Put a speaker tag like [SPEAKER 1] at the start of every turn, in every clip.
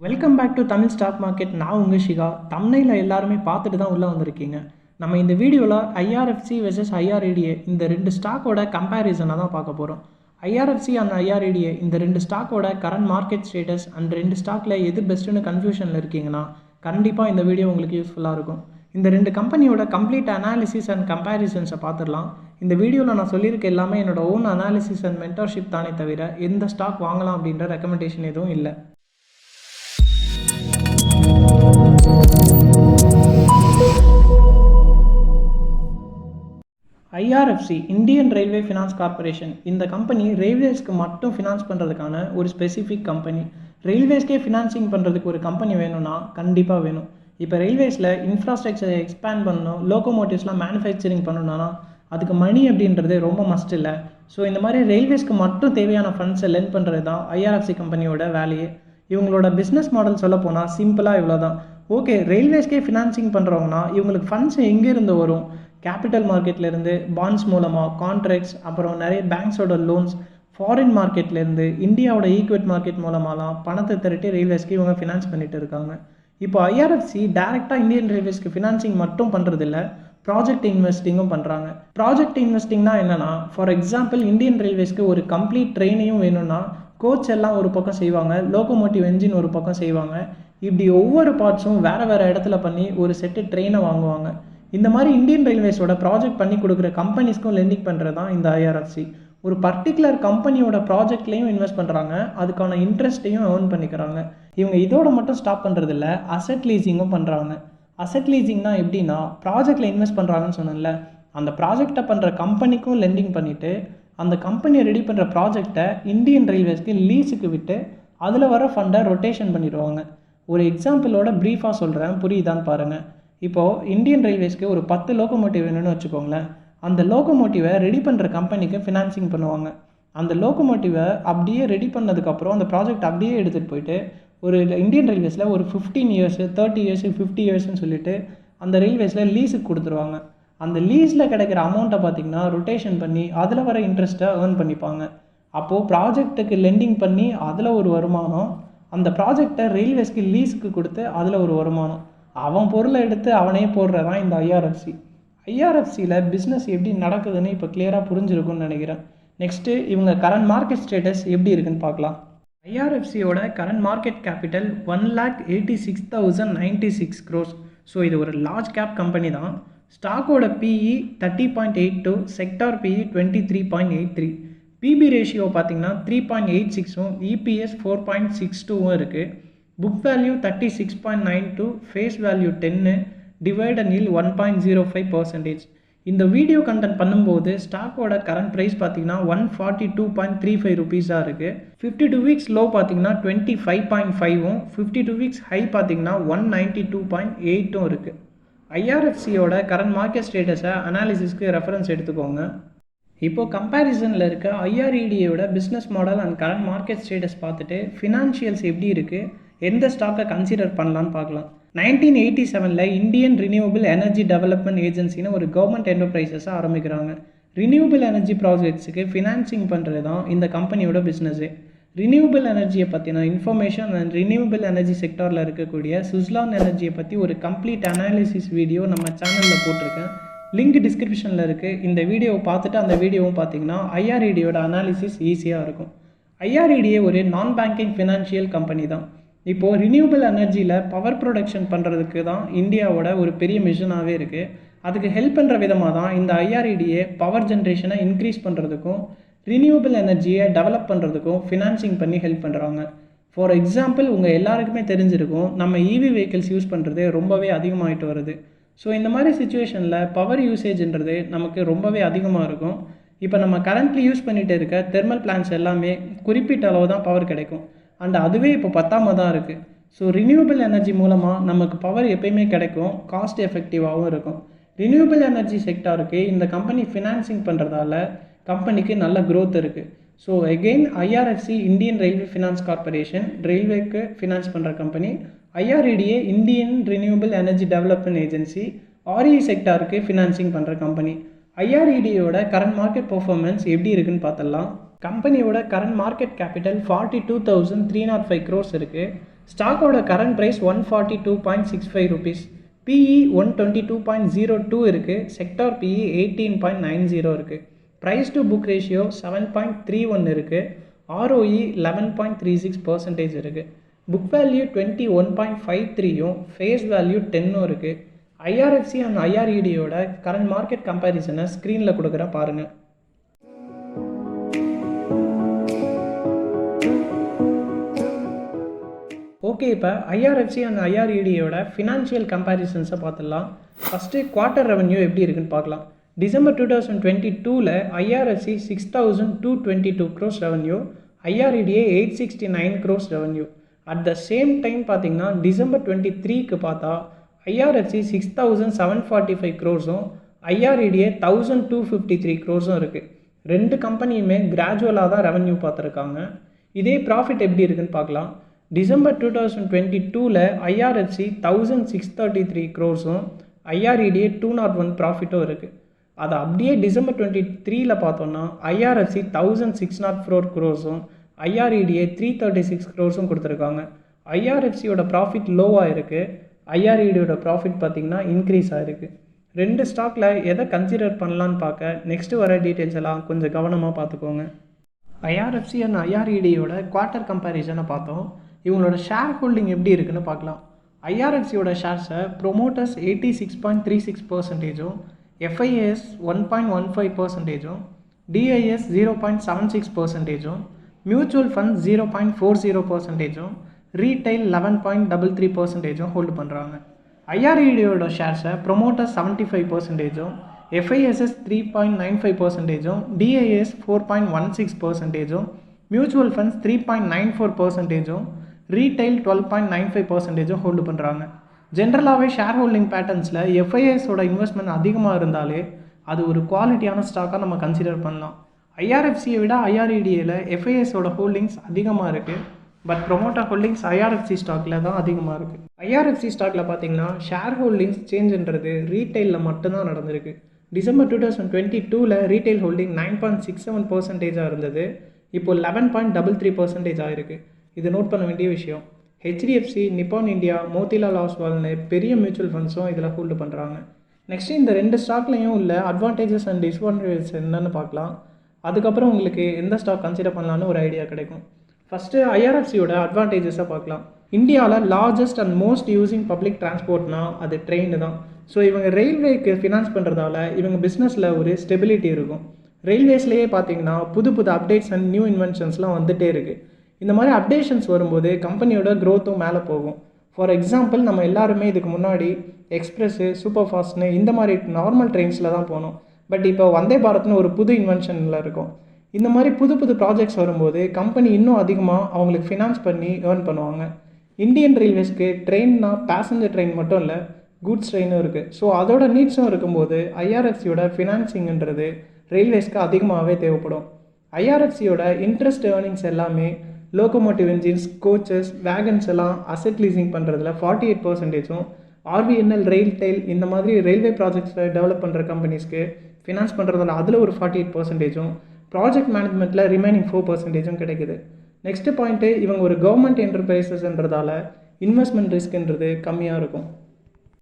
[SPEAKER 1] Welcome back to Tamil stock market. நான் உங்கள் ஷிகா. தமிழில் எல்லாருமே பார்த்துட்டு தான் உள்ளே வந்திருக்கீங்க. நம்ம இந்த வீடியோவில் ஐஆர்எஃப்சி வெர்சஸ் ஐஆர்இடிஏ இந்த ரெண்டு ஸ்டாக்கோட கம்பேரிசனை தான் பார்க்க போகிறோம். ஐஆர்எஃப்சி அண்ட் ஐஆர்இடிஏ இந்த ரெண்டு ஸ்டாக்கோட கரண்ட் மார்க்கெட் ஸ்டேட்டஸ் அண்ட் ரெண்டு ஸ்டாக்கில் எது பெஸ்ட்டுன்னு கன்ஃபியூஷனில் இருக்கீங்கன்னா கண்டிப்பாக இந்த வீடியோ உங்களுக்கு யூஸ்ஃபுல்லாக இருக்கும். இந்த ரெண்டு கம்பெனியோட கம்ப்ளீட் அனாலிசிஸ் அண்ட் கம்பேரிசன்ஸை பார்த்துடலாம். இந்த வீடியோவில் நான் சொல்லியிருக்க எல்லாமே என்னோட ஓன் அனாலிசிஸ் அண்ட் மென்டர்ஷிப் தானே தவிர எந்த ஸ்டாக் வாங்கலாம் அப்படின்ற ரெக்கமெண்டேஷன் எதுவும் இல்லை. IRFC Indian railway finance corporation இந்த கம்பெனி ரயில்வேஸ்க்கு மட்டும் ஃபினான்ஸ் பண்ணுறதுக்கான ஒரு ஸ்பெசிஃபிக் கம்பெனி. ரயில்வேஸ்க்கே ஃபினான்சிங் பண்ணுறதுக்கு ஒரு கம்பெனி வேணும்னா கண்டிப்பாக வேணும். இப்போ ரயில்வேஸில் இன்ஃப்ராஸ்ட்ரக்சரை எக்ஸ்பேண்ட் பண்ணணும், லோகோமோட்டிவ்ஸ்லாம் மேனுஃபேக்சரிங் பண்ணணும்னா அதுக்கு மணி அப்படின்றது ரொம்ப மஸ்ட் இல்லை. ஸோ இந்த மாதிரி ரயில்வேஸ்க்கு மட்டும் தேவையான ஃபண்ட்ஸை லெண்ட் பண்ணுறது தான் ஐஆர்எஃப்சி கம்பெனியோட வேலையே. இவங்களோட பிஸ்னஸ் மாடல் சொல்ல போனால் சிம்பிளாக இவ்வளோ தான். ஓகே, ரயில்வேஸ்க்கே ஃபினான்சிங் பண்ணுறவங்கன்னா இவங்களுக்கு ஃபண்ட்ஸ் எங்கேருந்து வரும்? கேபிட்டல் மார்க்கெட்லேருந்து, பாண்ட்ஸ் மூலமாக, கான்ட்ராக்ட்ஸ், அப்புறம் நிறைய பேங்க்ஸோட லோன்ஸ், ஃபாரின் மார்க்கெட்லேருந்து, இந்தியாவோட ஈக்விட் மார்க்கெட் மூலமாகலாம் பணத்தை திரட்டி ரயில்வேஸ்க்கு இவங்க ஃபினான்ஸ் பண்ணிட்டு இருக்காங்க. இப்போ ஐஆர்எஃப்சி டேரெக்டாக இந்தியன் ரயில்வேஸ்க்கு ஃபினான்சிங் மட்டும் பண்ணுறதில்ல, ப்ராஜெக்ட் இன்வெஸ்டிங்கும் பண்ணுறாங்க. ப்ராஜெக்ட் இன்வெஸ்டிங்னா என்னென்னா, ஃபார் எக்ஸாம்பிள் இந்தியன் ரயில்வேஸ்க்கு ஒரு கம்ப்ளீட் ட்ரெயினையும் வேணும்னா கோச் எல்லாம் ஒரு பக்கம் செய்வாங்க, லோகோமோட்டிவ் என்ஜின் ஒரு பக்கம் செய்வாங்க. இப்படி ஒவ்வொரு பார்ட்ஸும் வேறு வேறு இடத்துல பண்ணி ஒரு செட்டு ட்ரெயினை வாங்குவாங்க. இந்த மாதிரி இந்தியன் ரயில்வேஸோட ப்ராஜெக்ட் பண்ணி கொடுக்குற கம்பெனிஸ்க்கும் லெண்டிங் பண்ணுறது தான் இந்த ஐஆர்எஃப்சி. ஒரு பர்டிகுலர் கம்பெனியோட ப்ராஜெக்ட்லேயும் இன்வெஸ்ட் பண்ணுறாங்க, அதுக்கான இன்ட்ரெஸ்ட்டையும் ஏர்ன் பண்ணிக்கிறாங்க. இவங்க இதோட மட்டும் ஸ்டாப் பண்ணுறதில்ல, அசெட் லீசிங்கும் பண்ணுறாங்க. அசெட் லீசிங்னா எப்படின்னா, ப்ராஜெக்டில் இன்வெஸ்ட் பண்ணுறாங்கன்னு சொன்னேன்ல, அந்த ப்ராஜெக்டை பண்ணுற கம்பெனிக்கும் லெண்டிங் பண்ணிவிட்டு அந்த கம்பெனியை ரெடி பண்ணுற ப்ராஜெக்டை இந்தியன் ரயில்வேஸ்க்கு லீஸுக்கு விட்டு அதில் வர ஃபண்டை ரொட்டேஷன் பண்ணிடுவாங்க. ஒரு எக்ஸாம்பிளோட ப்ரீஃபாக சொல்கிறேன், புரியுதான்னு பாருங்கள். இப்போது இந்தியன் ரயில்வேஸ்க்கு ஒரு 10 லோகோமோட்டிவ் வேணும்னு வச்சுக்கோங்களேன். அந்த லோகோமோட்டிவை ரெடி பண்ணுற கம்பெனிக்கு ஃபினான்சிங் பண்ணுவாங்க. அந்த லோகோமோட்டிவை அப்படியே ரெடி பண்ணதுக்கப்புறம் அந்த ப்ராஜெக்ட் அப்படியே எடுத்துகிட்டு போயிட்டு ஒரு இந்தியன் ரயில்வேஸில் ஒரு 15 இயர்ஸ், 30 இயர்ஸ், 50 இயர்ஸ்ன்னு சொல்லிட்டு அந்த ரயில்வேஸில் லீஸுக்கு கொடுத்துருவாங்க. அந்த லீஸில் கிடைக்கிற அமௌண்ட்டை பார்த்திங்கன்னா ரொட்டேஷன் பண்ணி அதில் வர இன்ட்ரெஸ்ட்டை ஏர்ன் பண்ணிப்பாங்க. அப்போது ப்ராஜெக்ட்டுக்கு லெண்டிங் பண்ணி அதில் ஒரு வருமானம், அந்த ப்ராஜெக்டை ரயில்வேஸ்க்கு லீஸுக்கு கொடுத்து அதில் ஒரு வருமானம். அவன் பொருளை எடுத்து அவனே போடுறதான் இந்த ஐஆர்எஃப்சி. ஐஆர்எஃப்சியில் பிஸ்னஸ் எப்படி நடக்குதுன்னு இப்போ கிளியராக புரிஞ்சிருக்குன்னு நினைக்கிறேன். நெக்ஸ்ட்டு இவங்க கரண்ட் மார்க்கெட் ஸ்டேட்டஸ் எப்படி இருக்குன்னு பார்க்கலாம். ஐஆர்எஃப்சியோட current market capital 1,86,096 crores. So இது ஒரு லார்ஜ் கேப் கம்பெனி தான். ஸ்டாக்கோட PE 30.82, sector PE 23.83, PB ratio பார்த்தீங்கன்னா 3.86, இபிஎஸ் 4.62 இருக்குது. புக் வேல்யூ 36.92, ஃபேஸ் வேல்யூ 10, டிவைடட் yield 1.05%. இந்த வீடியோ கண்டென்ட் பண்ணும்போது ஸ்டாக்கோட கரண்ட் ப்ரைஸ் பார்த்தீங்கன்னா 142.35 ருபீஸாக இருக்குது. 52 வீக்ஸ் லோ பார்த்தீங்கன்னா 25.5, 52 வீக்ஸ் ஹை பார்த்தீங்கன்னா 192.8 இருக்குது. ஐஆர்எஃப்சியோட கரண்ட் மார்க்கெட் ஸ்டேட்டஸை அனாலிசிஸ்க்கு ரெஃபரன்ஸ் எடுத்துக்கோங்க. இப்போது கம்பேரிசனில் இருக்க ஐஆர்இடியோட business model and current market status பார்த்துட்டு ஃபினான்ஷியல்ஸ் எப்படி இருக்குது, எந்த ஸ்டாக்கை கன்சிடர் பண்ணலான்னு பார்க்கலாம். 1987 இந்தியன் ரினியூவபிள் எனர்ஜி டெவலப்மெண்ட் ஏஜென்சின்னு ஒரு கவர்மெண்ட் என்டர்பிரைசஸை ஆரம்பிக்கிறாங்க. ரினியூவபிள் எனர்ஜி ப்ராஜெக்ட்ஸுக்கு ஃபினான்சிங் பண்ணுறது தான் இந்த கம்பெனியோட பிஸ்னஸே. ரினியூவபிள் எனர்ஜியை பற்றின இன்ஃபர்மேஷன் அண்ட் ரினியூவபிள் எனர்ஜி செக்டாரில் இருக்கக்கூடிய சுஸ்லான் எனர்ஜியை பற்றி ஒரு கம்ப்ளீட் அனாலிசிஸ் வீடியோ நம்ம சேனலில் போட்டிருக்கேன். லிங்க் டிஸ்கிரிப்ஷனில் இருக்குது. இந்த வீடியோவை பார்த்துட்டு அந்த வீடியோவும் பார்த்தீங்கன்னா ஐஆர்இடியோட அனாலிசிஸ் ஈஸியாக இருக்கும். ஐஆர்இடிஏ ஒரு நான் பேங்கிங் ஃபினான்ஷியல் கம்பெனி தான். இப்போது ரினியூவபிள் எனர்ஜியில் பவர் ப்ரொடக்ஷன் பண்ணுறதுக்கு தான் இந்தியாவோட ஒரு பெரிய மிஷனாகவே இருக்குது. அதுக்கு ஹெல்ப் பண்ணுற விதமாக தான் இந்த ஐஆர்இடிஏ பவர் ஜென்ரேஷனை இன்க்ரீஸ் பண்ணுறதுக்கும் ரினியூவபிள் எனர்ஜியை டெவலப் பண்ணுறதுக்கும் ஃபினான்சிங் பண்ணி ஹெல்ப் பண்ணுறாங்க. ஃபார் எக்ஸாம்பிள், உங்கள் எல்லாருக்குமே தெரிஞ்சிருக்கும், நம்ம இவி வெஹிக்கிள்ஸ் யூஸ் பண்ணுறது ரொம்பவே அதிகமாகிட்டு வருது. ஸோ இந்த மாதிரி சுச்சுவேஷனில் பவர் யூசேஜ்ன்றது நமக்கு ரொம்பவே அதிகமாக இருக்கும். இப்போ நம்ம கரண்ட்லி யூஸ் பண்ணிகிட்டு இருக்க தெர்மல் பிளான்ட்ஸ் எல்லாமே குறிப்பிட்ட அளவு தான் பவர் கிடைக்கும். அண்ட் அதுவே இப்போ பத்தாம தான் இருக்குது. ஸோ ரினியூவபிள் எனர்ஜி மூலமாக நமக்கு பவர் எப்பயுமே கிடைக்கும், காஸ்ட் எஃபெக்டிவாகவும் இருக்கும். ரினியூவபிள் எனர்ஜி செக்டாருக்கு இந்த கம்பெனி ஃபினான்சிங் பண்ணுறதால கம்பெனிக்கு நல்ல க்ரோத் இருக்குது. So again IRFC Indian railway finance corporation ரயில்வேக்கு ஃபினான்ஸ் பண்ணுற கம்பெனி. IREDA Indian renewable energy development agency RE செக்டாருக்கு ஃபினான்சிங் பண்ணுற கம்பெனி. ஐஆர்இடியோட கரண்ட் மார்க்கெட் பர்ஃபார்மன்ஸ் எப்படி இருக்குன்னு பார்த்துடலாம். கம்பெனியோட கரண்ட் மார்க்கெட் கேபிட்டல் 42,305 crores இருக்குது. ஸ்டாக்கோட கரண்ட் ப்ரைஸ் 142.65 ருபீஸ், பிஇ 122.02 இருக்குது, செக்டார் பிஇ 18.90 இருக்குது, ப்ரைஸ் டு புக் ரேஷியோ 7.31 இருக்குது, ROE 11.36% இருக்குது, புக் வேல்யூ 21.53யும் ஃபேஸ் வேல்யூ 10ம் இருக்குது. IRFC அண்ட் IREDயோட கரண்ட் மார்க்கெட் கம்பேரிசனை ஸ்க்ரீனில் கொடுக்குற பாருங்கள். ஓகே, இப்போ IRFC அண்ட் IREDயோட ஃபினான்ஷியல் கம்பேரிசன்ஸை பார்த்துடலாம். ஃபஸ்ட்டு குவார்ட்டர் ரெவன்யூ எப்படி இருக்குன்னு பார்க்கலாம். December 2022 IRFC 6,222 crores revenue, IREDA 869 crores revenue. At the same time பார்த்தீங்கன்னா டிசம்பர் 23க்கு பார்த்தா IRFC 6,745 crores-ம் IREDA 1,253 crores-ம் இருக்குது. ரெண்டு கம்பெனியுமே கிராஜுவலாக தான் ரெவன்யூ பார்த்துருக்காங்க. இதே ப்ராஃபிட் எப்படி இருக்குன்னு பார்க்கலாம். டிசம்பர் 2022 IRFC 1,633 crores-ம் IREDA 201 ப்ராஃபிட்டும் இருக்குது. அதை அப்படியே டிசம்பர் 23 பார்த்தோன்னா IRFC 1,604 crores-ம் IREDA 336 crores-ம் கொடுத்துருக்காங்க. IRFCயோட ப்ராஃபிட் லோவாக இருக்குது, IREDயோட ப்ராஃபிட் பார்த்திங்கன்னா இன்க்ரீஸ் ஆகிருக்கு. ரெண்டு ஸ்டாக்கில் எதை கன்சிடர் பண்ணலான்னு பார்க்க நெக்ஸ்ட்டு வர டீட்டெயில்ஸ் எல்லாம் கொஞ்சம் கவனமாக பார்த்துக்கோங்க. IRFC அண்ட் IREDயோட குவார்ட்டர் கம்பேரிசனை பார்த்தோம். இவங்களோட ஷேர் ஹோல்டிங் எப்படி இருக்குன்னு பார்க்கலாம். IRFCயோட ஷேர்ஸை promoters 86.36%, FIAS 1.15%, DIS 0.76%, mutual fund 0.40%, retail 11.33% hold பண்ணுறாங்க. IREDயோட ஷேர்ஸை promoters 75%, FISS 3.95%, DIS 4.16%, mutual funds 3.94%, retail 12.95% hold பண்ணுறாங்க. ஜென்ரலாகவே ஷேர் ஹோல்டிங் பேட்டர்ன்ஸில் FISோட இன்வெஸ்ட்மெண்ட் அதிகமாக இருந்தாலே அது ஒரு குவாலிட்டியான ஸ்டாக்காக நம்ம கன்சிடர் பண்ணலாம். IRFCயை விட IREDAல FISோட ஹோல்டிங்ஸ் அதிகமாக இருக்குது, பட் ப்ரொமோட்டர் ஹோல்டிங்ஸ் IRFC ஸ்டாக்கில் தான் அதிகமாக இருக்குது. IRFC ஸ்டாக்கில் பார்த்தீங்கன்னா ஷேர் ஹோல்டிங்ஸ் சேஞ்சுன்றது ரீட்டைலில் மட்டும்தான் நடந்திருக்கு. டிசம்பர் 2022 ரீட்டைல் ஹோல்டிங் 9.67% இருந்தது, இப்போது 11.33% ஆகிருக்கு. இது நோட் பண்ண வேண்டிய விஷயம். HDFC, நிப்பான் இந்தியா, மோதிலால் ஆஸ்வால்னு பெரிய மியூச்சுவல் ஃபண்ட்ஸும் இதில் ஹோல்டு பண்ணுறாங்க. நெக்ஸ்ட்டு இந்த ரெண்டு ஸ்டாக்லேயும் உள்ள அட்வான்டேஜஸ் அண்ட் டிஸ்அட்வான்டேஜஸ் என்னென்னு பார்க்கலாம். அதுக்கப்புறம் உங்களுக்கு எந்த ஸ்டாக் கன்சிடர் பண்ணலான்னு ஒரு ஐடியா கிடைக்கும். ஃபஸ்ட்டு IRFCயோட அட்வான்டேஜஸை பார்க்கலாம். இந்தியாவில் largest and most using public டிரான்ஸ்போர்ட்னா அது ட்ரெயின் தான். ஸோ இவங்க ரயில்வேக்கு ஃபினான்ஸ் பண்ணுறதால இவங்க பிஸ்னஸில் ஒரு ஸ்டெபிலிட்டி இருக்கும். ரயில்வேஸ்லேயே பார்த்தீங்கன்னா புது புது அப்டேட்ஸ் அண்ட் நியூ இன்வென்ஷன்ஸ்லாம் வந்துகிட்டே இருக்குது. இந்த மாதிரி அப்டேஷன்ஸ் வரும்போது கம்பெனியோட க்ரோத்தும் மேலே போகும். ஃபார் எக்ஸாம்பிள், நம்ம எல்லாருமே இதுக்கு முன்னாடி எக்ஸ்பிரஸ்ஸு, சூப்பர் ஃபாஸ்ட்னு இந்த மாதிரி நார்மல் ட்ரெயின்ஸில் தான் போனோம். பட் இப்போ வந்தே பாரத்னு ஒரு புது இன்வென்ஷனில் இருக்கும். இந்த மாதிரி புது புது ப்ராஜெக்ட்ஸ் வரும்போது கம்பெனி இன்னும் அதிகமாக அவங்களுக்கு ஃபினான்ஸ் பண்ணி ஏர்ன் பண்ணுவாங்க. இந்தியன் ரயில்வேஸ்க்கு ட்ரெயின்னா பேசஞ்சர் ட்ரெயின் மட்டும் இல்லை, கூட்ஸ் ட்ரெயினும் இருக்குது. ஸோ அதோட நீட்ஸும் இருக்கும்போது IRFCயோட ஃபினான்சிங்கிறது ரயில்வேஸ்க்கு அதிகமாகவே தேவைப்படும். IRFCயோட இன்ட்ரெஸ்ட் ஏர்னிங்ஸ் எல்லாமே லோகோமோட்டிவ் இன்ஜின்ஸ், கோச்சஸ், வேகன்ஸ் எல்லாம் அசெட் லீசிங் பண்ணுறதுல 48%, RVNL, ரெயில்டெயில் இந்த மாதிரி ரயில்வே ப்ராஜெக்ட்ஸை டெவலப் பண்ணுற கம்பெனிஸ்க்கு ஃபினான்ஸ் பண்ணுறதுல அதில் ஒரு 48%, ப்ராஜெக்ட் மேனேஜ்மெண்ட்டில் ரிமைனிங் 4% கிடைக்குது. நெக்ஸ்ட்டு பாயிண்ட்டு, இவங்க ஒரு கவர்மெண்ட் என்டர்பிரைசஸ்ன்றதால இன்வெஸ்ட்மெண்ட் ரிஸ்க்ன்றது கம்மியாக இருக்கும்.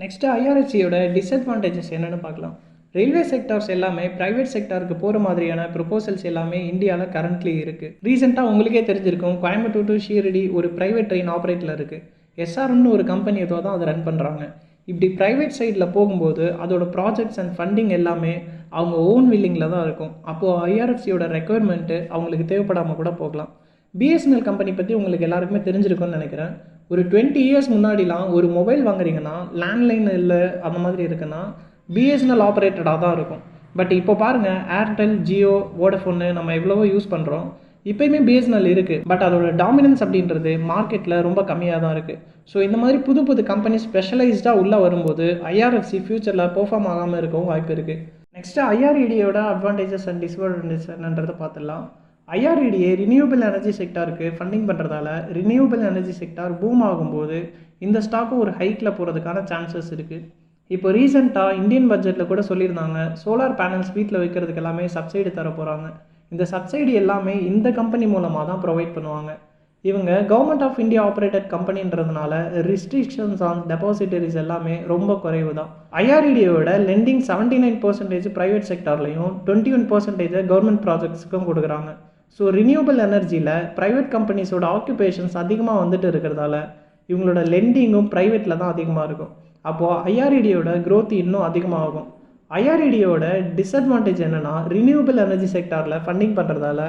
[SPEAKER 1] நெக்ஸ்ட்டு IRFCயோட டிஸ்அட்வான்டேஜஸ் என்னென்னு பார்க்கலாம். ரயில்வே செக்டார்ஸ் எல்லாமே ப்ரைவேட் செக்டாருக்கு போகிற மாதிரியான ப்ரொபோசல்ஸ் எல்லாமே இந்தியாவில் கரண்ட்லி இருக்குது. ரீசெண்டாக உங்களுக்கே தெரிஞ்சிருக்கும், கோயம்புத்தூர் டு ஷீரடி ஒரு ப்ரைவேட் ட்ரெயின் ஆப்ரேட்டில் இருக்குது. SRன்னு ஒரு கம்பெனி ஏதோ தான் அதை ரன் பண்ணுறாங்க. இப்படி ப்ரைவேட் சைடில் போகும்போது அதோட ப்ராஜெக்ட்ஸ் அண்ட் ஃபண்டிங் எல்லாமே அவங்க ஓன் வில்லிங்கில் தான் இருக்கும். அப்போது IRFCயோட ரெக்குயர்மெண்ட்டு அவங்களுக்கு தேவைப்படாமல் கூட போகலாம். BSNL கம்பெனி பற்றி உங்களுக்கு எல்லாருக்குமே தெரிஞ்சிருக்கும்னு நினைக்கிறேன். ஒரு 20 இயர்ஸ் முன்னாடிலாம் ஒரு மொபைல் வாங்குறீங்கன்னா லேண்ட்லைன் இல்லை அந்த மாதிரி இருக்குன்னா BSNL ஆப்ரேட்டடாக தான் இருக்கும். பட் இப்போ பாருங்கள், ஏர்டெல், ஜியோ, வோடஃபோன்னு நம்ம எவ்வளவோ யூஸ் பண்ணுறோம். இப்போயுமே BSNL இருக்குது, பட் அதோட டாமினன்ஸ் அப்படின்றது மார்க்கெட்டில் ரொம்ப கம்மியாக தான் இருக்குது. ஸோ இந்த மாதிரி புது புது கம்பெனி ஸ்பெஷலைஸ்டாக உள்ளே வரும்போது IRFC ஃபியூச்சரில் பெர்ஃபார்ம் ஆகாமல் இருக்கவும் வாய்ப்பு இருக்குது. நெக்ஸ்ட்டு IREDயோட அட்வான்டேஜஸ் அண்ட் டிஸ்அட்வான்டேஜஸ் என்னன்றதை பார்த்துடலாம். IREDA ரினியூவபிள் எனர்ஜி செக்டாருக்கு ஃபண்டிங் பண்ணுறதால ரினியூவபிள் எனர்ஜி செக்டார் பூம் ஆகும்போது இந்த ஸ்டாக்கும் ஒரு ஹைக்கில் போகிறதுக்கான சான்சஸ் இருக்குது. இப்போ ரீசெண்டாக இந்தியன் பட்ஜெட்டில் கூட சொல்லியிருந்தாங்க, சோலார் பேனல்ஸ் வீட்டில் வைக்கிறதுக்கு எல்லாமே சப்சிடி தர போகிறாங்க. இந்த சப்சிடி எல்லாமே இந்த கம்பெனி மூலமாக தான் ப்ரொவைட் பண்ணுவாங்க. இவங்க கவர்மெண்ட் ஆஃப் இந்தியா ஆப்ரேட்டட் கம்பெனின்றதுனால ரிஸ்ட்ரிக்ஷன்ஸ் ஆன் டெபாசிட்டரிஸ் எல்லாமே ரொம்ப குறைவு தான். ஐஆர்இடியோட லெண்டிங் 79% ப்ரைவேட் செக்டார்லையும் 21% கவர்மெண்ட் ப்ராஜெக்ட்ஸுக்கும் கொடுக்குறாங்க. ஸோ ரினியூவபிள் எனர்ஜியில் ப்ரைவேட் கம்பெனிஸோட ஆக்குபேஷன்ஸ் அதிகமாக வந்துட்டு இருக்கிறதால இவங்களோட லெண்டிங்கும் ப்ரைவேட்டில் தான் அதிகமாக இருக்கும். அப்போது ஐஆர்இடியோட க்ரோத் இன்னும் அதிகமாகும். ஐஆர்இடியோட டிஸ்அட்வான்டேஜ் என்னென்னா, ரினியூவபிள் எனர்ஜி செக்டாரில் ஃபண்டிங் பண்ணுறதால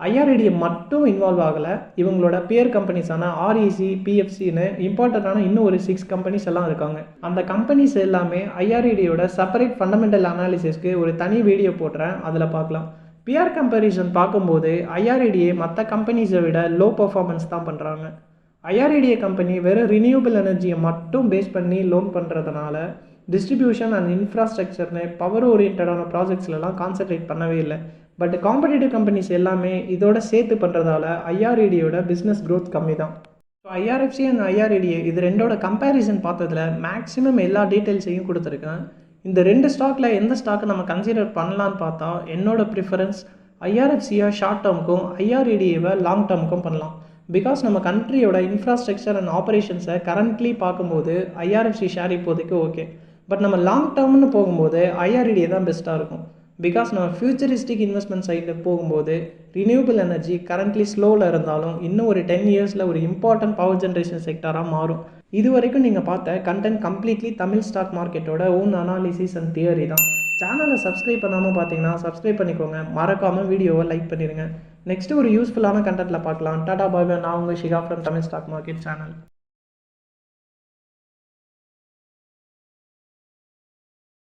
[SPEAKER 1] ஐஆர்இடியை மட்டும் இன்வால்வ் ஆகலை, இவங்களோட பியர் கம்பெனிஸான ஆர்இசி, பிஎஃப்சின்னு இம்பார்ட்டண்ட்டான இன்னும் ஒரு 6 கம்பெனிஸ் எல்லாம் இருக்காங்க. அந்த கம்பெனிஸ் எல்லாமே ஐஆர்இடியோட செப்பரேட் ஃபண்டமெண்டல் அனாலிசிஸ்க்கு ஒரு தனி வீடியோ போடுறேன், அதில் பார்க்கலாம். பிஆர் கம்பேரிசன் பார்க்கும்போது ஐஆர்இடியை மற்ற கம்பெனிஸை விட லோ பர்ஃபார்மன்ஸ் தான் பண்ணுறாங்க. ஐஆர்இடிஏ கம்பெனி வெறும் ரினியூவபிள் எனர்ஜியை மட்டும் பேஸ் பண்ணி லோன் பண்ணுறதுனால டிஸ்ட்ரிபியூஷன் அண்ட் இன்ஃப்ராஸ்ட்ரக்சர்னு பவர் ஓரியன்டான ப்ராஜெக்ட்ஸ்லாம் கான்சென்ட்ரேட் பண்ணவே இல்லை. பட் காம்படிட்டிவ் கம்பெனிஸ் எல்லாமே இதோட சேர்த்து பண்ணுறதால ஐஆர்இடியோட பிஸ்னஸ் க்ரோத் கம்மி தான். ஸோ ஐஆர்எஃப்சி அண்ட் ஐஆர்இடிஏ இது ரெண்டோட கம்பேரிசன் பார்த்ததில் மேக்ஸிமம் எல்லா டீட்டெயில்ஸையும் கொடுத்துருக்கேன். இந்த 2 ஸ்டாக்கில் எந்த ஸ்டாக்கை நம்ம கன்சிடர் பண்ணலான்னு பார்த்தா என்னோட ப்ரிஃபரன்ஸ் ஐஆர்எஃப்சியை ஷார்ட் டேர்முக்கும் ஐஆர்இடிஏவை லாங் டேர்முக்கும் பண்ணலாம். பிகாஸ் நம்ம கண்ட்ரியோட இன்ஃப்ராஸ்ட்ரக்சர் அண்ட் ஆப்ரேஷன்ஸை கரண்ட்லி பார்க்கும்போது ஐஆர்எஃப்சி ஷேர் இப்போதைக்கு ஓகே. பட் நம்ம லாங் டேர்ம்னு போகும்போது ஐஆர்இடிஏ தான் பெஸ்ட்டாக இருக்கும். பிகாஸ் நம்ம ஃபியூச்சரிஸ்டிக் இன்வெஸ்ட்மெண்ட் சைடில் போகும்போது ரினியூவபிள் எனர்ஜி கரண்ட்லி ஸ்லோவில் இருந்தாலும் இன்னும் ஒரு 10 இயர்ஸில் ஒரு இம்பார்ட்டன்ட் பவர் ஜென்ரேஷன் செக்டாராக மாறும். இது வரைக்கும் நீங்கள் பார்த்த கண்டென்ட் கம்ப்ளீட்லி தமிழ் ஸ்டாக் மார்க்கெட்டோட ஓன் அனாலிசிஸ் அண்ட் தியரி தான். சேனலை சப்ஸ்கிரைப் பண்ணாமல் பார்த்தீங்கன்னா சப்ஸ்கிரைப் பண்ணிக்கோங்க, மறக்காமல் வீடியோவை லைக் பண்ணிடுங்க. நெக்ஸ்ட்டு ஒரு யூஸ்ஃபுல்லான கண்டென்ட்டில் பார்க்கலாம். டாடா பாய் பாய். நான் உங்கள் Shikha from Tamil stock market channel.